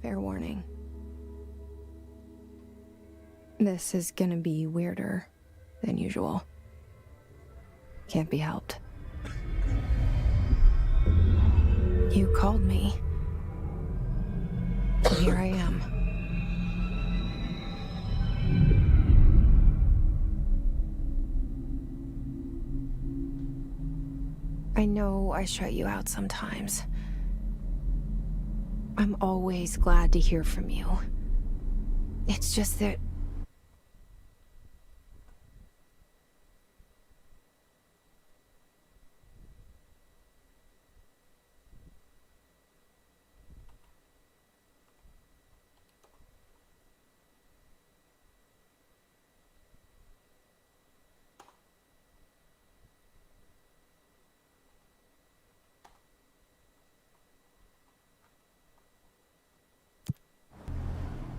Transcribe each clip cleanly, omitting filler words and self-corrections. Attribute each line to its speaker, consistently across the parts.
Speaker 1: Fair warning. This is gonna be weirder than usual. Can't be helped. You called me. So here I am. I know I shut you out sometimes. I'm always glad to hear from you. It's just that...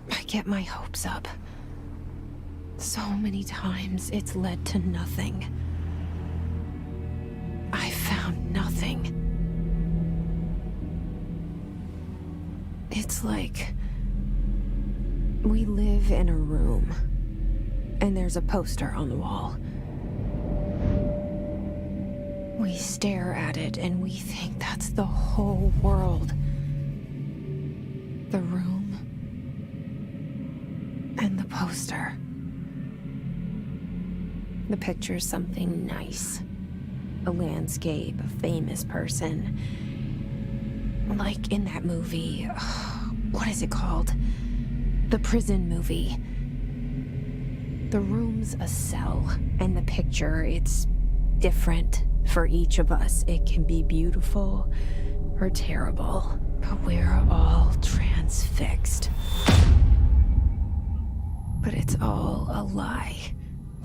Speaker 1: I get my hopes up. So many times it's led to nothing. I found nothing. It's like we live in a room, and there's a poster on the wall. We stare at it and we think that's the whole world. The room and the poster. The picture's something nice. A landscape, a famous person. Like in that movie, what is it called? The prison movie. The room's a cell, and the picture, it's different for each of us. It can be beautiful or terrible, but we're all transfixed. But it's all a lie.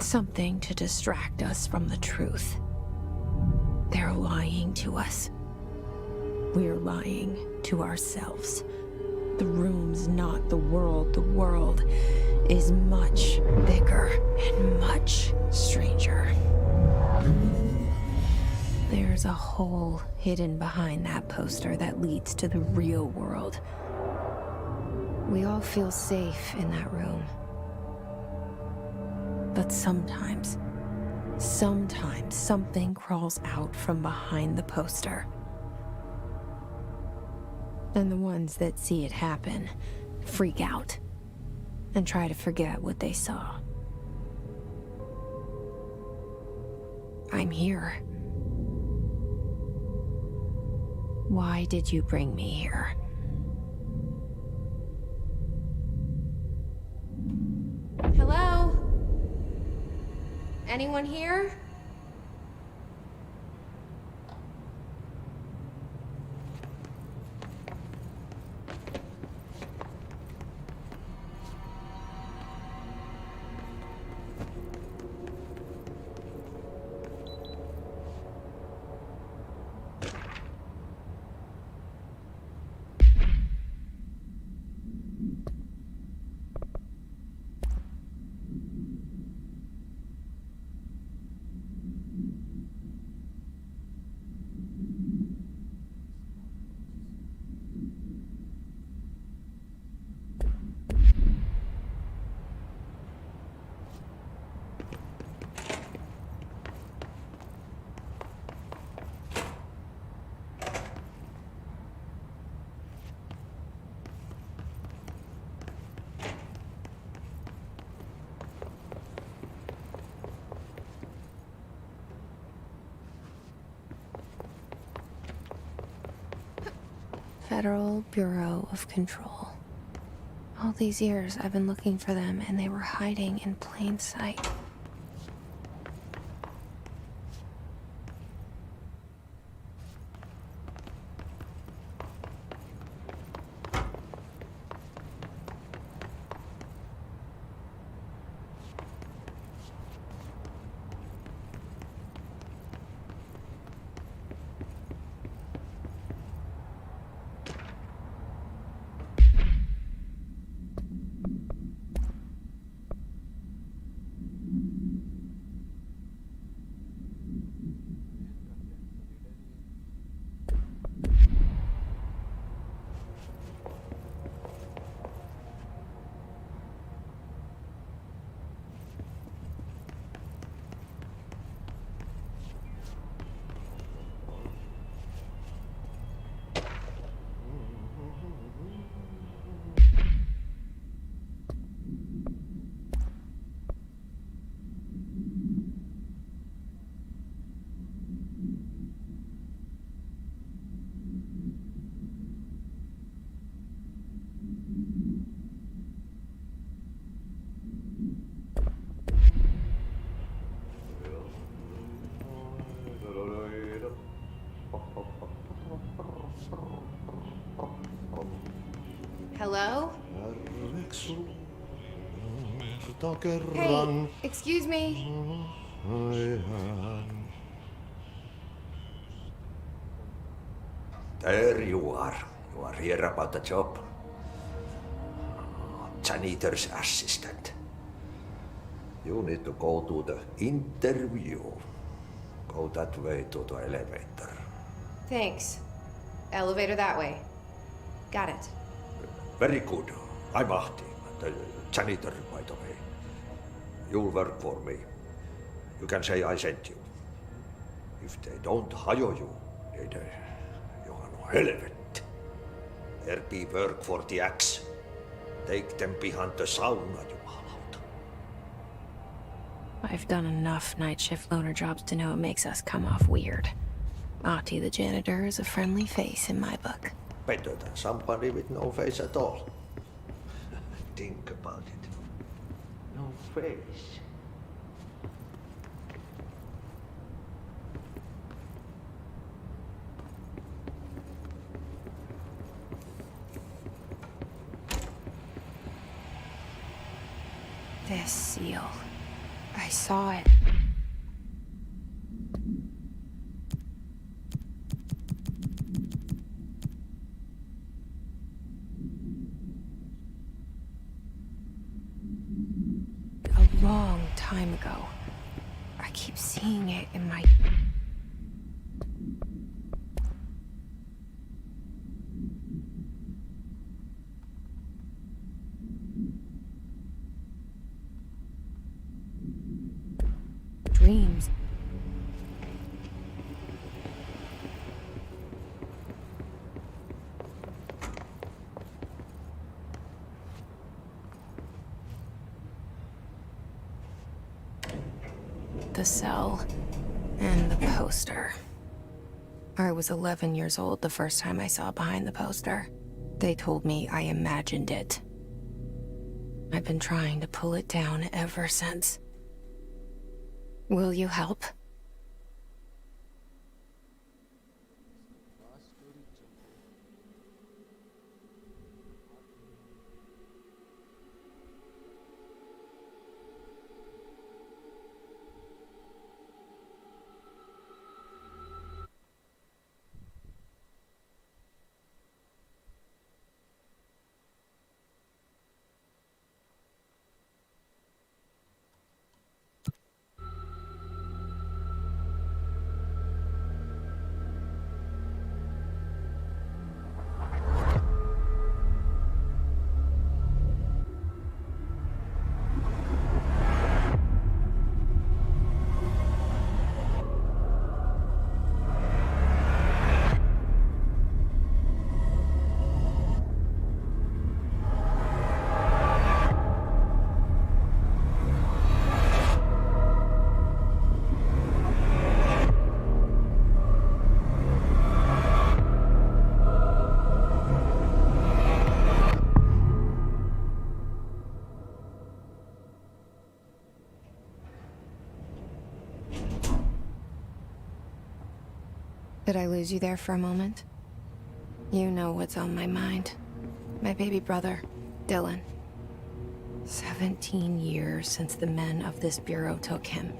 Speaker 1: Something to distract us from the truth. They're lying to us. We're lying to ourselves. The room's not the world. The world is much bigger and much stranger. There's a hole hidden behind that poster that leads to the real world. We all feel safe in that room. But sometimes something crawls out from behind the poster. And the ones that see it happen freak out and try to forget what they saw. I'm here. Why did you bring me here? Hello? Anyone here? Federal Bureau of Control. All these years I've been looking for them, and they were hiding in plain sight. Hello? Hey, excuse me.
Speaker 2: There you are. You are here about the job. Janitor's assistant. You need to go to the interview. Go that way to the elevator.
Speaker 1: Thanks. Elevator that way. Got it.
Speaker 2: Very good. I'm Ahti, the janitor, by the way. You'll work for me. You can say I sent you. If they don't hire you, then you are no helvet. There be work for the axe. Take them behind the sauna, jumalauta.
Speaker 1: I've done enough night shift loner jobs to know it makes us come off weird. Ahti the janitor is a friendly face in my book.
Speaker 2: Better than somebody with no face at all. Think about it. No face.
Speaker 1: This seal. I saw it. A long time ago. I keep seeing it in my... dreams. The cell and the poster. I was 11 years old the first time I saw behind the poster. They told me I imagined it. I've been trying to pull it down ever since. Will you help? Did I lose you there for a moment? You know what's on my mind. My baby brother, Dylan. 17 years since the men of this bureau took him.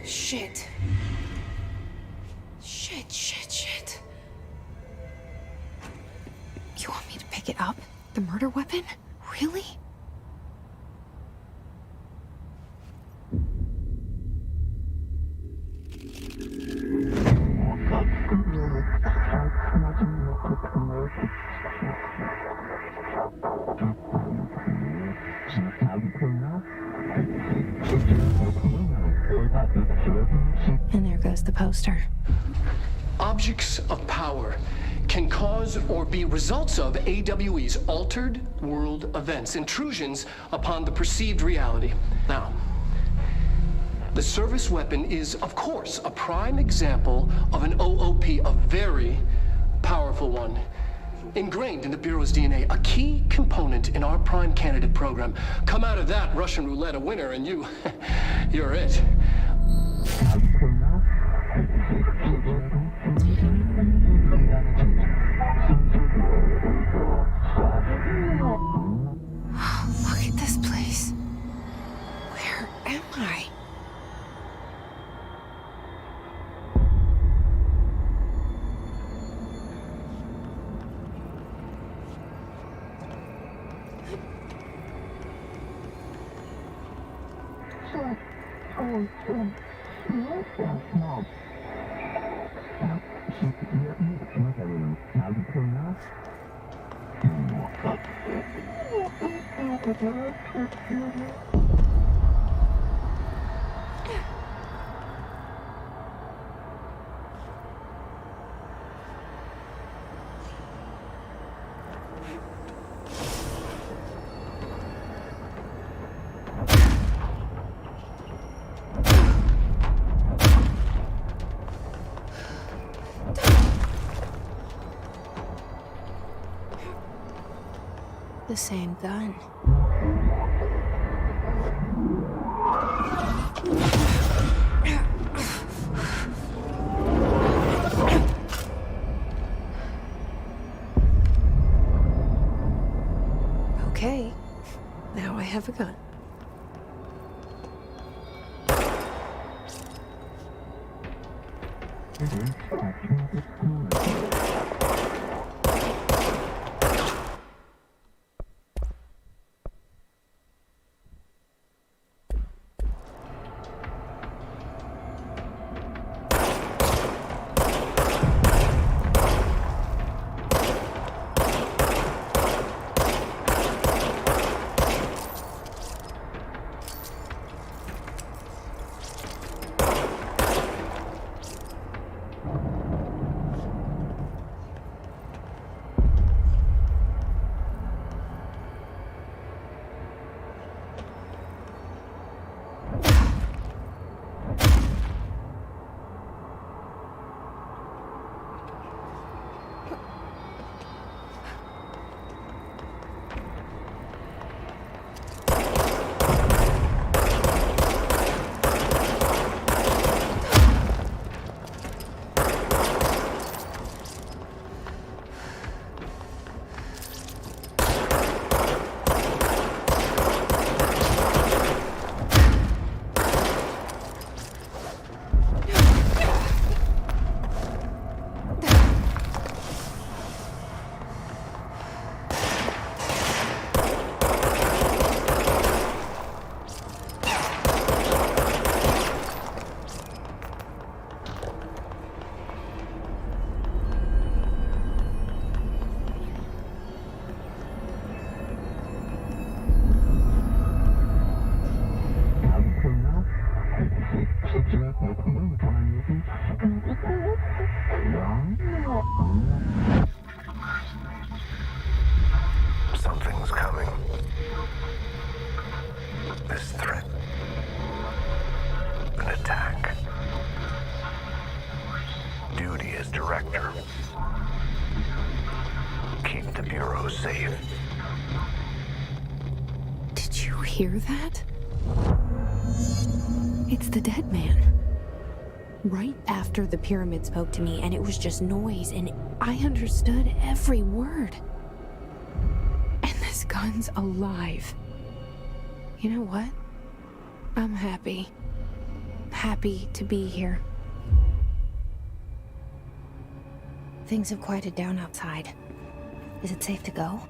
Speaker 1: Shit. Shit. You want me to pick it up? The murder weapon? Really? And there goes the poster.
Speaker 3: Objects of power can cause or be results of AWE's altered world events, intrusions upon the perceived reality. Now, the service weapon is, of course, a prime example of an OOP, a very powerful one. Ingrained in the Bureau's DNA, a key component in our prime candidate program. Come out of that Russian roulette a winner and you're it.
Speaker 1: Look at this place. Where am I? The same gun. Okay, now I have a gun.
Speaker 4: Something's coming. This threat. An attack. Duty as director. Keep the Bureau safe.
Speaker 1: Did you hear that? It's the dead man. right after the pyramid spoke to me, and it was just noise, and I understood every word. And this gun's alive. You know what? I'm happy. Happy to be here. Things have quieted down outside. Is it safe to go?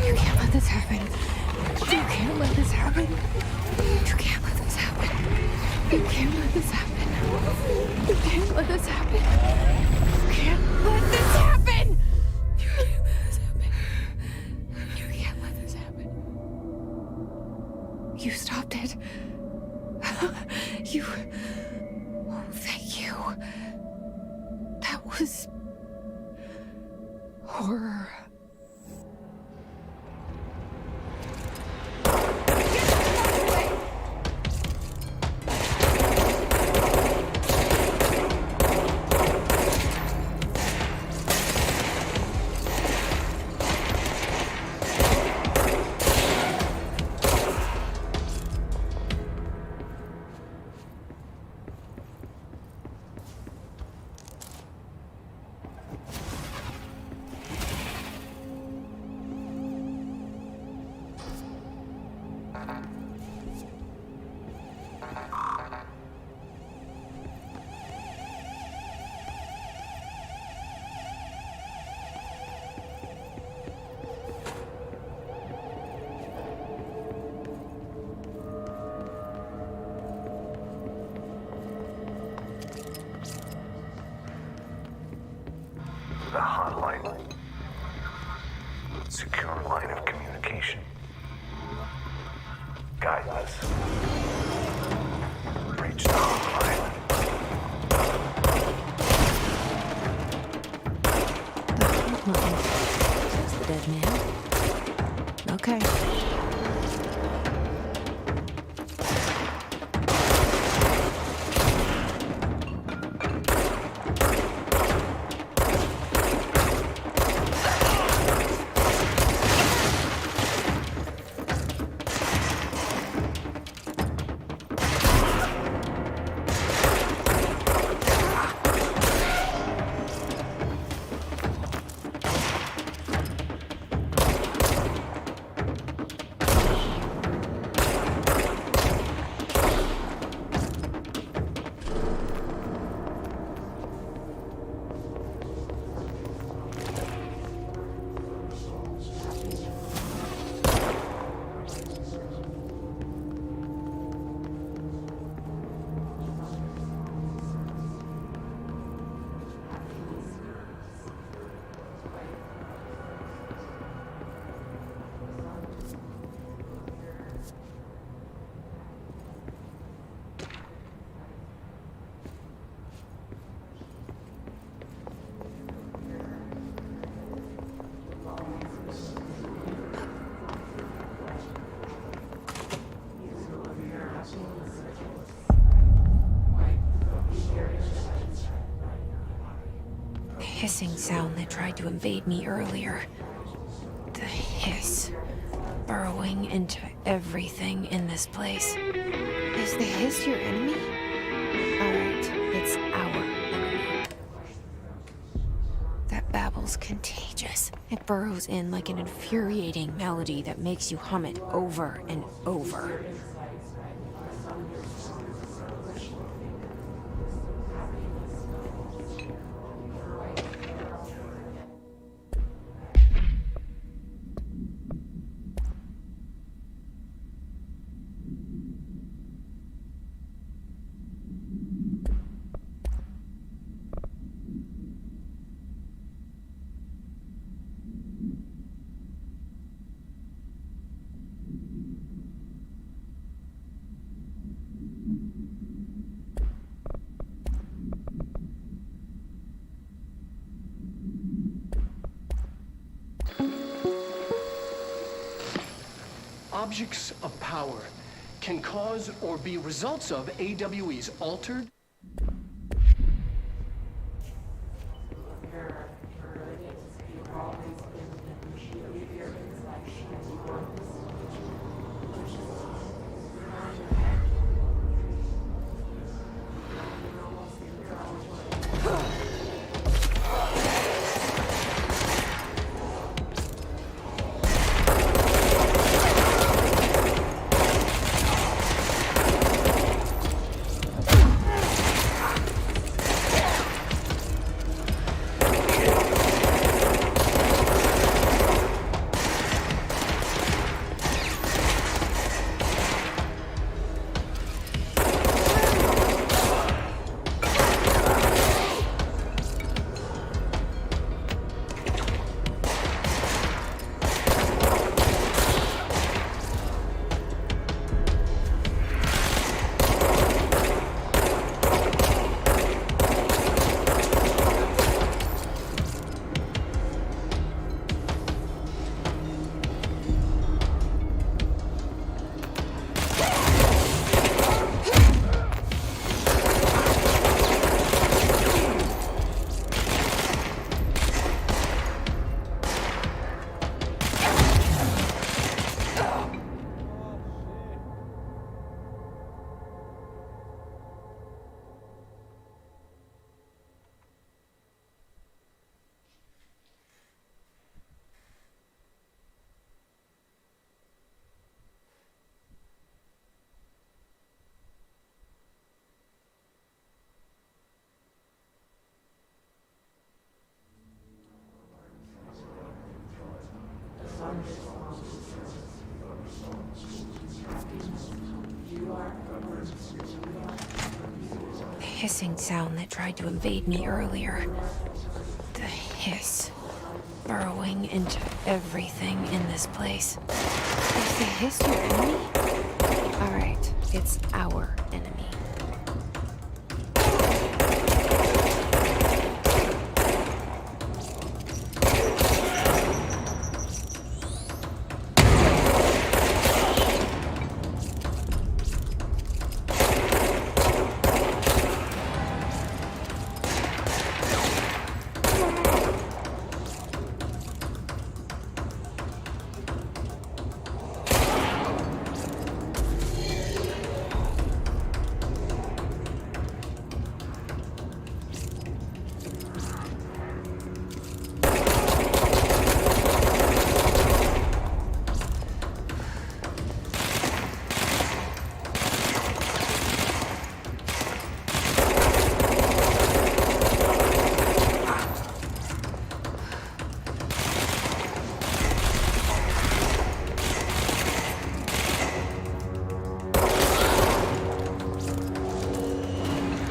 Speaker 1: You can't let this happen. You can't let this happen. You can't let this happen. You can't let this happen. You can't let this happen. You can't let this happen. You can't let this happen. You can't let this happen. You stopped it. You... Oh, thank you. That was... horror.
Speaker 4: The hotline. Secure line of communication. Guide us. Reach the hotline.
Speaker 1: That's the dead man. Okay. Hissing sound that tried to invade me earlier. The hiss, burrowing into everything in this place. Is the hiss your enemy? Alright, it's our enemy. That babble's contagious. It burrows in like an infuriating melody that makes you hum it over and over.
Speaker 3: objects of power can cause or be results of AWE's altered.
Speaker 1: The hissing sound that tried to invade me earlier. The hiss. Burrowing into everything in this place. Is the hiss your enemy? Alright, it's our enemy.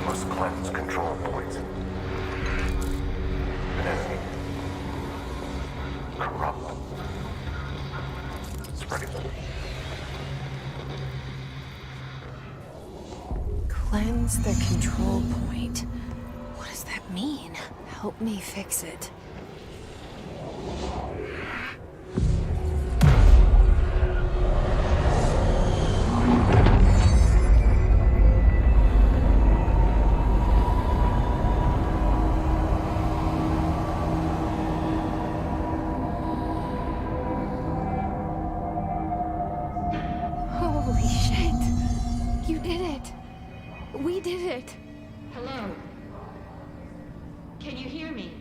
Speaker 4: Must cleanse control points. An enemy. Corrupt. Spreading.
Speaker 1: Cleanse the control point. What does that mean? Help me fix it. Holy shit! You did it! We did it!
Speaker 5: Hello? Can you hear me?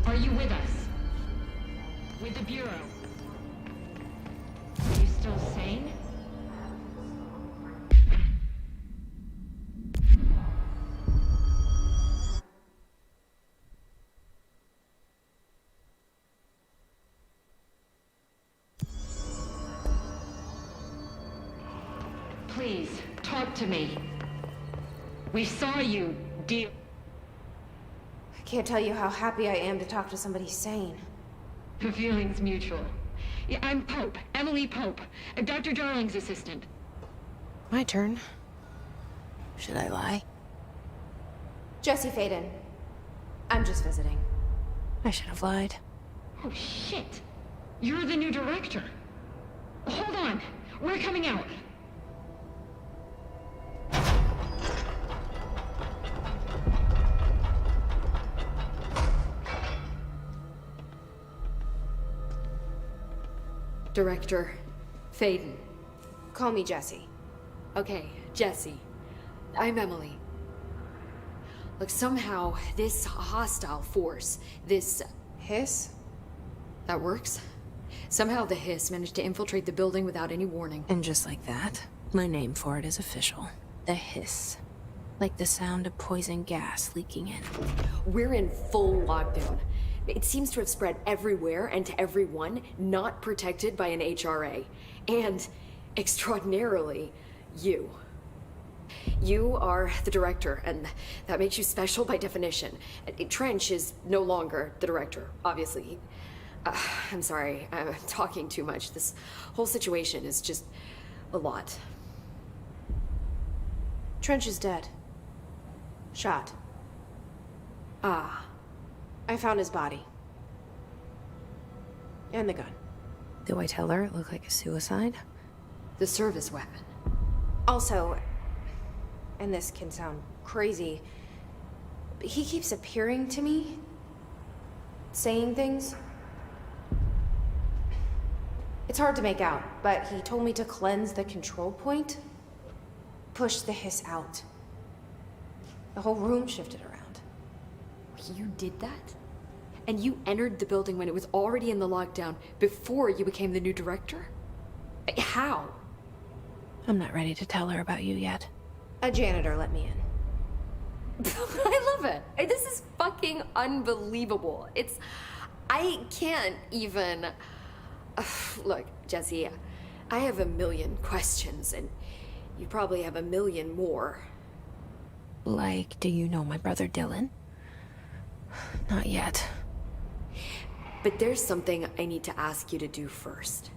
Speaker 5: Are you with us? With the Bureau? Are you still sane? Please, talk to me. We saw you, dear.
Speaker 1: I can't tell you how happy I am to talk to somebody sane.
Speaker 5: The feeling's mutual. Yeah, I'm Pope, Emily Pope, Dr. Darling's assistant.
Speaker 1: My turn. Should I lie? Jesse Faden. I'm just visiting. I should have lied.
Speaker 5: Oh, shit. You're the new director. Hold on. We're coming out.
Speaker 6: Director Faden.
Speaker 1: Call me Jesse.
Speaker 6: Okay, Jesse. I'm Emily. Look, somehow this hostile force, this...
Speaker 1: Hiss?
Speaker 6: That works? Somehow the Hiss managed to infiltrate the building without any warning.
Speaker 1: And just like that, my name for it is official. The hiss. Like the sound of poison gas leaking in.
Speaker 6: We're in full lockdown. It seems to have spread everywhere and to everyone not protected by an HRA. And, extraordinarily, you. You are the director, and that makes you special by definition. Trench is no longer the director, obviously. I'm sorry, I'm talking too much. This whole situation is just a lot.
Speaker 1: Trench is dead. Shot.
Speaker 6: Ah,
Speaker 1: I found his body. And the gun. Do I tell her it looked like a suicide?
Speaker 6: the service weapon.
Speaker 1: Also, and this can sound crazy, but he keeps appearing to me, saying things. It's hard to make out, but he told me to cleanse the control point, push the hiss out. The whole room shifted around.
Speaker 6: You did that? And you entered the building when it was already in the lockdown, before you became the new director? How?
Speaker 1: I'm not ready to tell her about you yet. A janitor let me in.
Speaker 6: I love it. This is fucking unbelievable. I can't even... Look, Jesse, I have a million questions, and you probably have a million more.
Speaker 1: Like, do you know my brother Dylan? Not yet.
Speaker 6: But there's something I need to ask you to do first.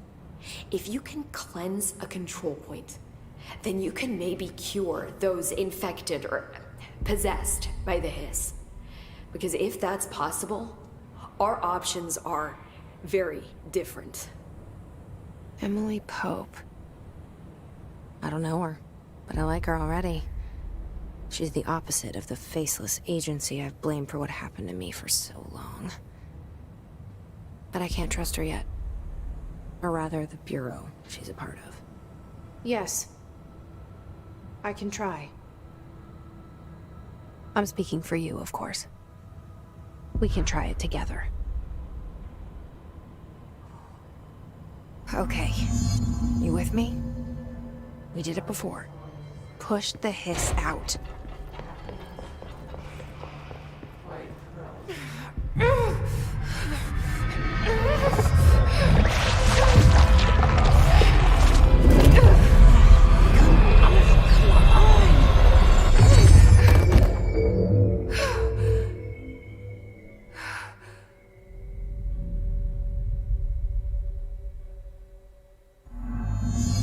Speaker 6: If you can cleanse a control point, then you can maybe cure those infected or possessed by the hiss. Because if that's possible, our options are very different.
Speaker 1: Emily Pope. I don't know her, but I like her already. She's the opposite of the faceless agency I've blamed for what happened to me for so long. But I can't trust her yet. Or rather, the Bureau she's a part of. Yes. I can try. I'm speaking for you, of course. We can try it together. Okay. You with me? We did it before. Push the hiss out.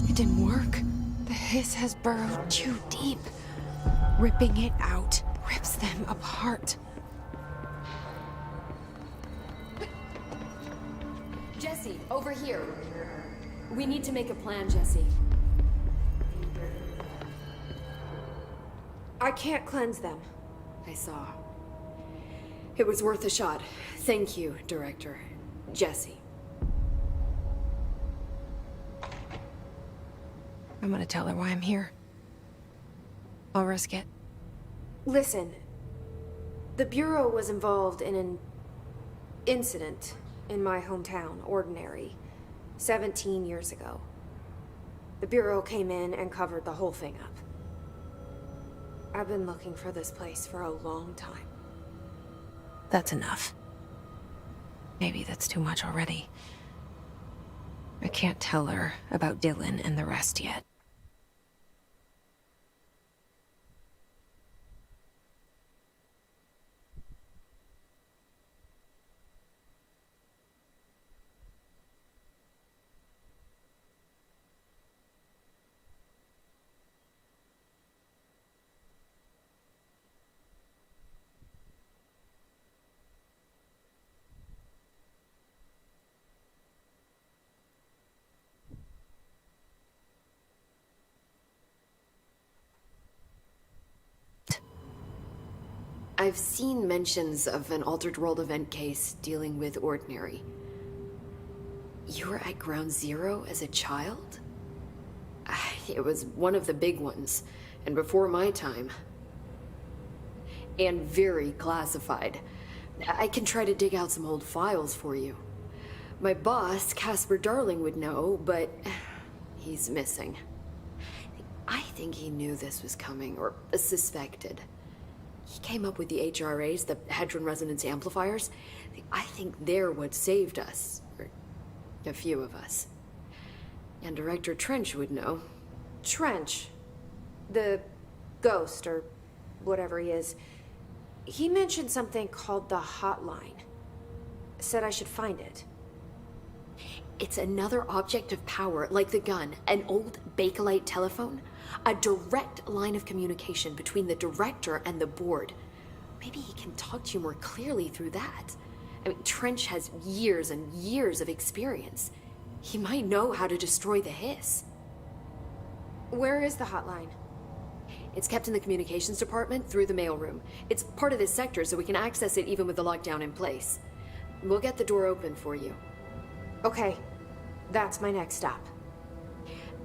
Speaker 1: It didn't work. The hiss has burrowed too deep. Ripping it out rips them apart.
Speaker 6: Jesse, over here. We need to make a plan, Jesse.
Speaker 1: I can't cleanse them.
Speaker 6: I saw. It was worth a shot. Thank you, Director. Jesse.
Speaker 1: I'm gonna tell her why I'm here. I'll risk it. Listen. The Bureau was involved in an incident in my hometown, Ordinary, 17 years ago. The Bureau came in and covered the whole thing up. I've been looking for this place for a long time. That's enough. Maybe that's too much already. I can't tell her about Dylan and the rest yet.
Speaker 6: I've seen mentions of an Altered World event case dealing with Ordinary. You were at Ground Zero as a child? It was one of the big ones, and before my time. And very classified. I can try to dig out some old files for you. My boss, Casper Darling, would know, but he's missing. I think he knew this was coming, or suspected. He came up with the HRAs, the Hadron Resonance Amplifiers. I think they're what saved us. Or a few of us. And Director Trench would know.
Speaker 1: Trench. The ghost, or whatever he is. He mentioned something called the Hotline. Said I should find it.
Speaker 6: It's another object of power, like the gun, an old Bakelite telephone. A direct line of communication between the director and the board. Maybe he can talk to you more clearly through that. I mean, Trench has years and years of experience. He might know how to destroy the Hiss.
Speaker 1: Where is the hotline?
Speaker 6: It's kept in the communications department through the mailroom. It's part of this sector, so we can access it even with the lockdown in place. We'll get the door open for you.
Speaker 1: Okay, that's my next stop.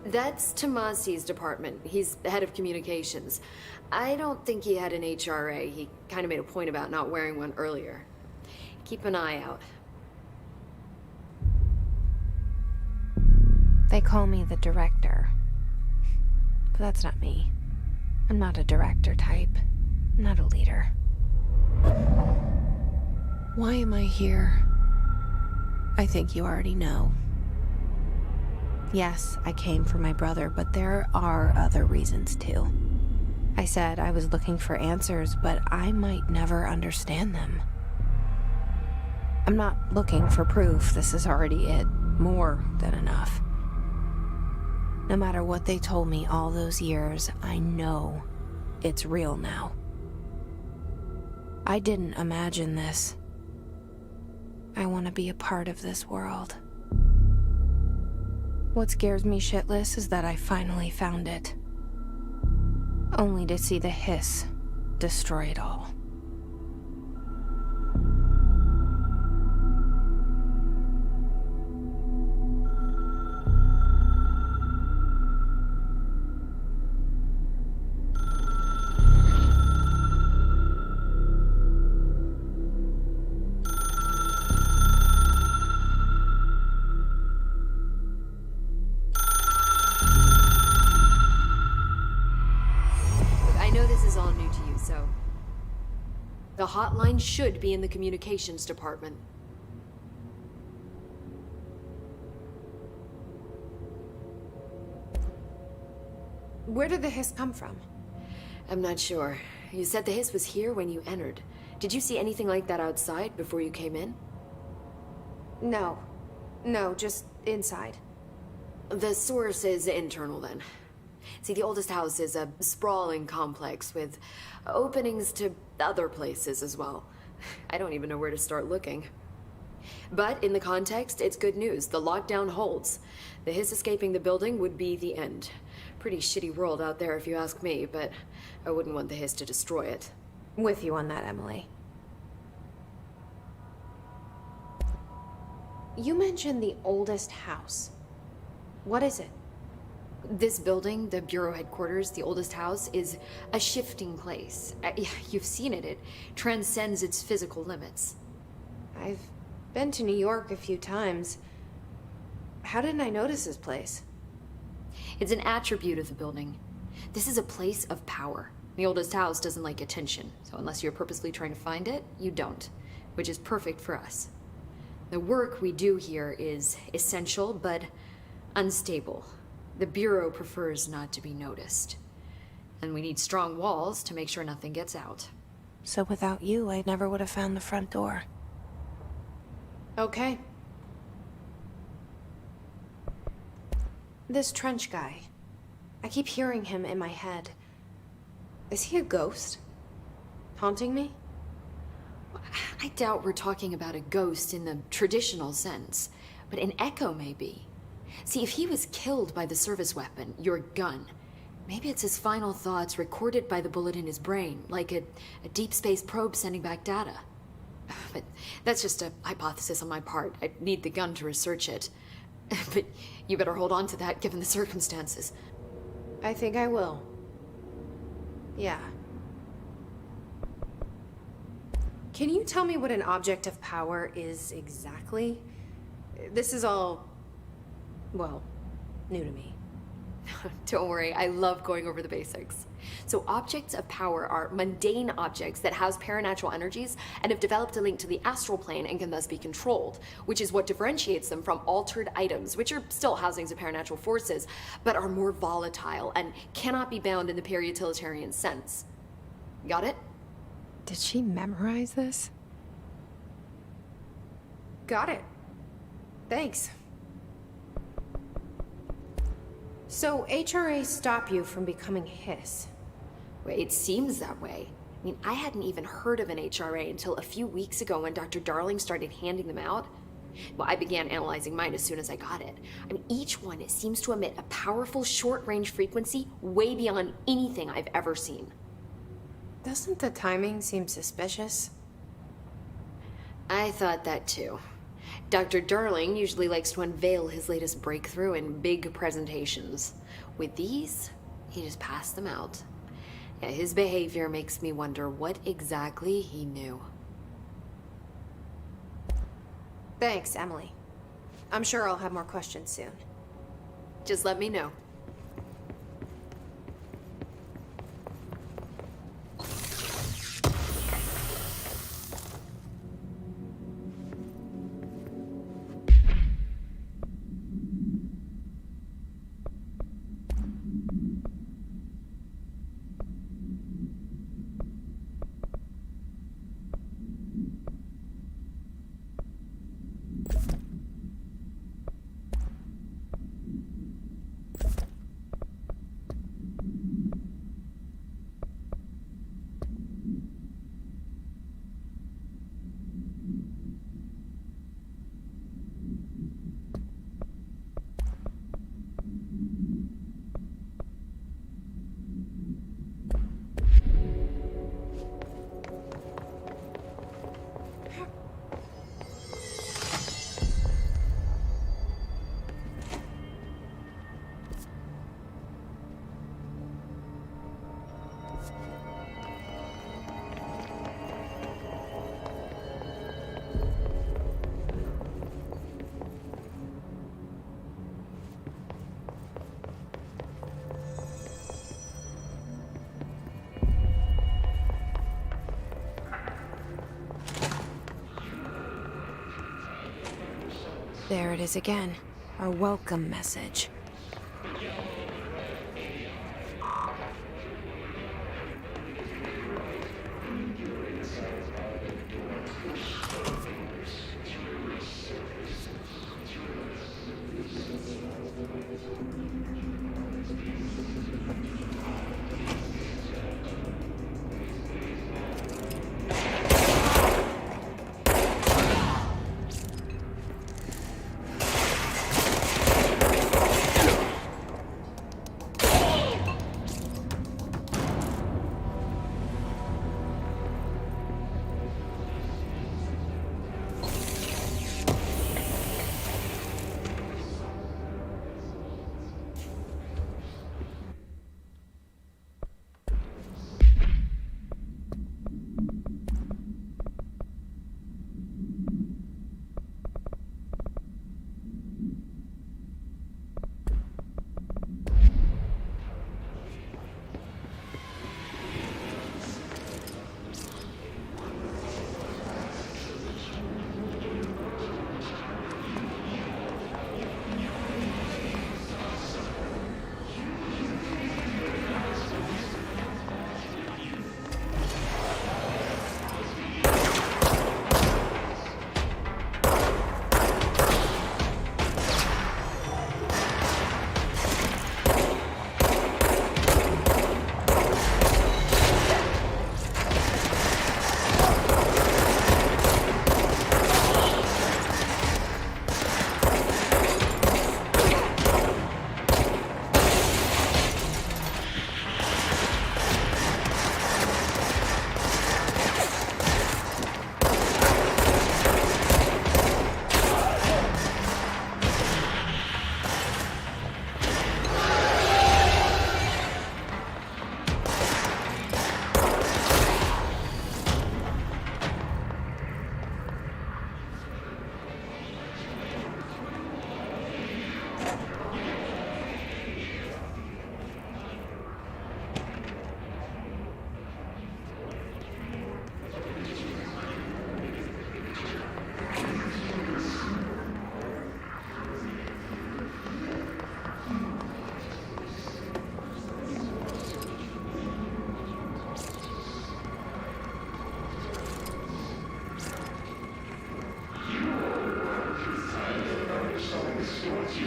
Speaker 6: That's Tomasi's department. He's the head of communications. I don't think he had an HRA. He kind of made a point about not wearing one earlier. Keep an eye out.
Speaker 1: They call me the director. But that's not me. I'm not a director type. I'm not a leader. Why am I here? I think you already know. Yes, I came for my brother, but there are other reasons too. I said I was looking for answers, but I might never understand them. I'm not looking for proof. This is already it. More than enough. No matter what they told me all those years, I know it's real now. I didn't imagine this. I want to be a part of this world. What scares me shitless is that I finally found it. Only to see the Hiss destroy it all.
Speaker 6: The hotline should be in the communications department.
Speaker 1: Where did the Hiss come from?
Speaker 6: I'm not sure. You said the Hiss was here when you entered. Did you see anything like that outside before you came in?
Speaker 1: No. No, just inside.
Speaker 6: The source is internal then. See, the oldest house is a sprawling complex with openings to other places as well. I don't even know where to start looking. But in the context, it's good news. The lockdown holds. The Hiss escaping the building would be the end. Pretty shitty world out there if you ask me, but I wouldn't want the Hiss to destroy it.
Speaker 1: With you on that, Emily. You mentioned the oldest house. What is it?
Speaker 6: This building, the Bureau headquarters, the oldest house, is a shifting place. You've seen it. It transcends its physical limits.
Speaker 1: I've been to New York a few times. How didn't I notice this place?
Speaker 6: It's an attribute of the building. This is a place of power. The oldest house doesn't like attention, so unless you're purposely trying to find it, you don't, which is perfect for us. The work we do here is essential, but unstable. The Bureau prefers not to be noticed. And we need strong walls to make sure nothing gets out.
Speaker 1: So without you, I never would have found the front door. Okay. This Trench guy. I keep hearing him in my head. Is he a ghost? Haunting me?
Speaker 6: I doubt we're talking about a ghost in the traditional sense, but an echo maybe. See, if he was killed by the service weapon, your gun, Maybe it's his final thoughts recorded by the bullet in his brain, like a deep space probe sending back data. But that's just a hypothesis on my part. I'd need the gun to research it. But you better hold on to that given the circumstances.
Speaker 1: I think I will. Yeah. Can you tell me what an object of power is exactly? This is all, well, new to me.
Speaker 6: Don't worry, I love going over the basics. So objects of power are mundane objects that house paranatural energies and have developed a link to the astral plane and can thus be controlled, which is what differentiates them from altered items, which are still housings of paranatural forces, but are more volatile and cannot be bound in the peri-utilitarian sense. Got it?
Speaker 1: Did she memorize this? Got it. Thanks. So HRA stop you from becoming Hiss?
Speaker 6: Well, it seems that way. I mean, I hadn't even heard of an HRA until a few weeks ago when Dr. Darling started handing them out. Well, I began analyzing mine as soon as I got it. I mean, each one seems to emit a powerful short-range frequency way beyond anything I've ever seen.
Speaker 1: Doesn't the timing seem suspicious?
Speaker 6: I thought that too. Dr. Darling usually likes to unveil his latest breakthrough in big presentations. With these, he just passed them out. Yeah, his behavior makes me wonder what exactly he knew.
Speaker 1: Thanks, Emily. I'm sure I'll have more questions soon.
Speaker 6: Just let me know.
Speaker 1: There it is again. Our welcome message. It's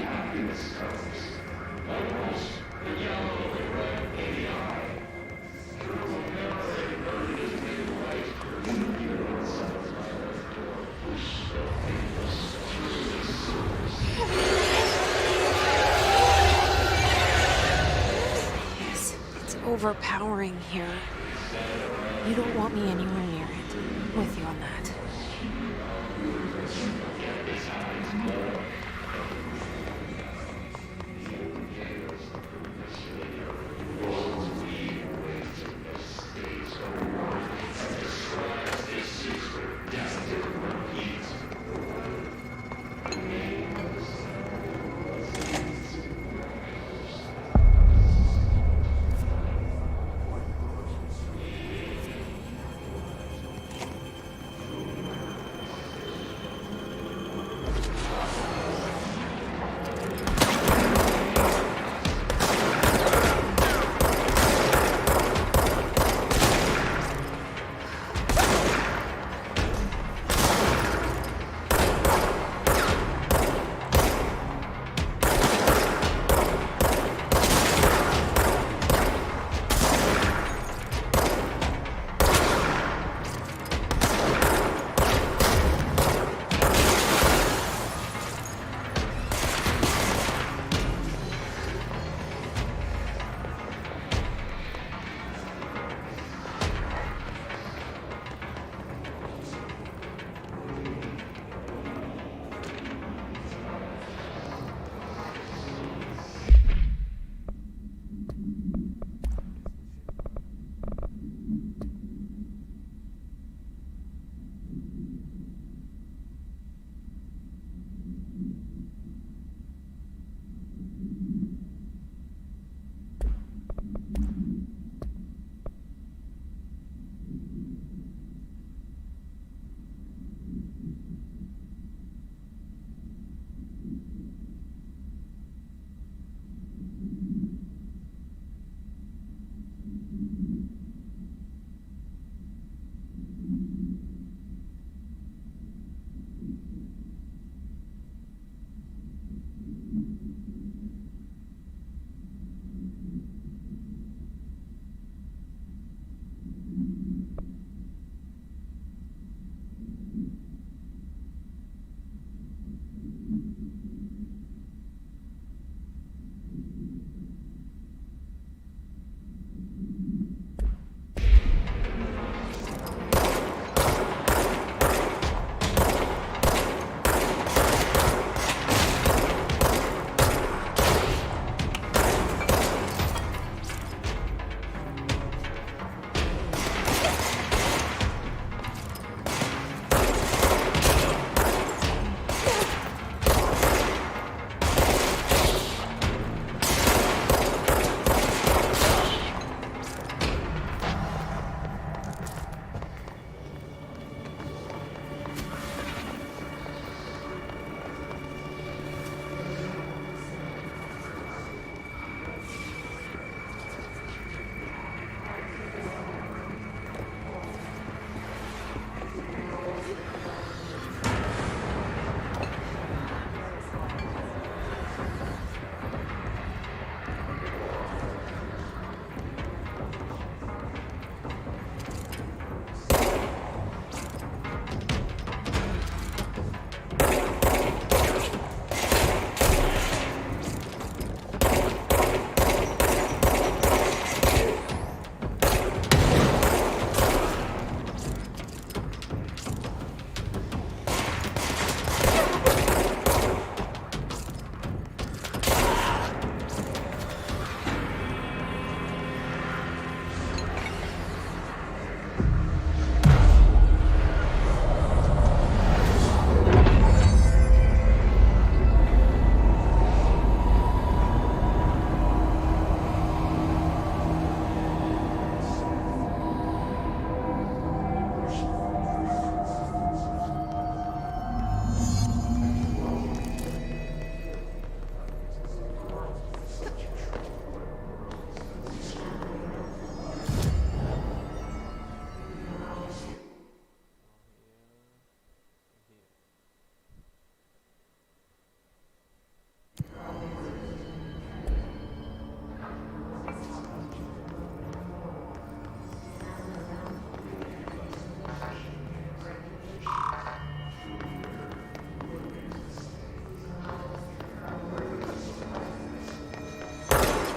Speaker 1: overpowering here. You don't want me anywhere near it. I'm with you on that.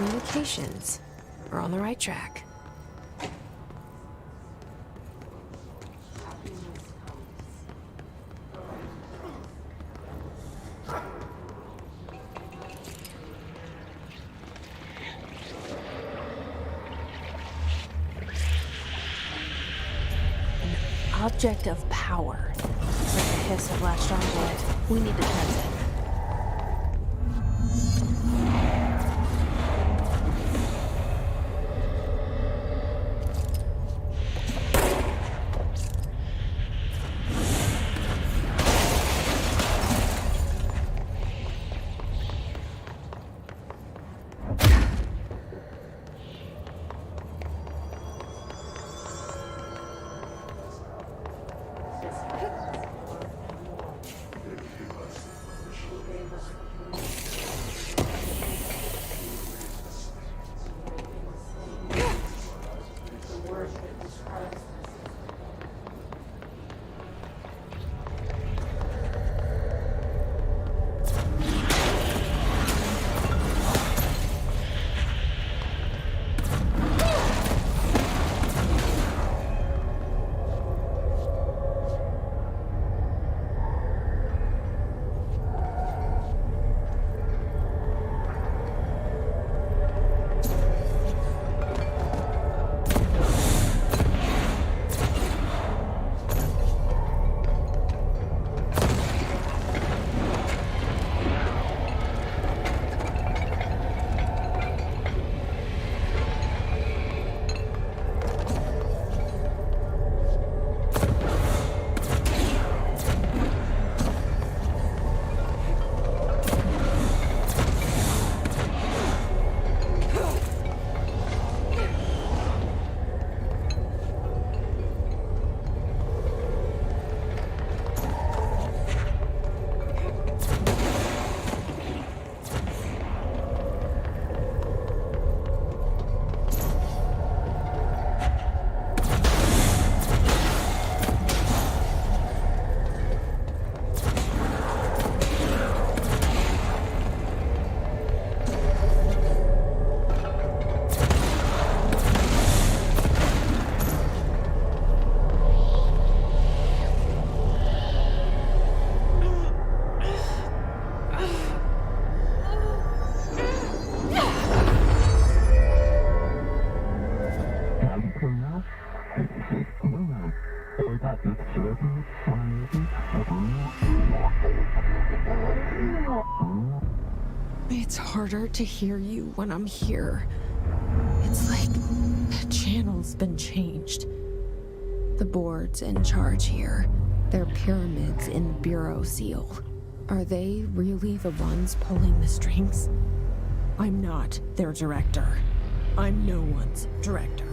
Speaker 1: Communications. We're on the right track. An object of power. Like the hiss of latched onto it. We need to press it. It's harder to hear you when I'm here. It's like the channel's been changed. The board's in charge here. They're pyramids in Bureau Seal. Are they really the ones pulling the strings? I'm not their director. I'm no one's director.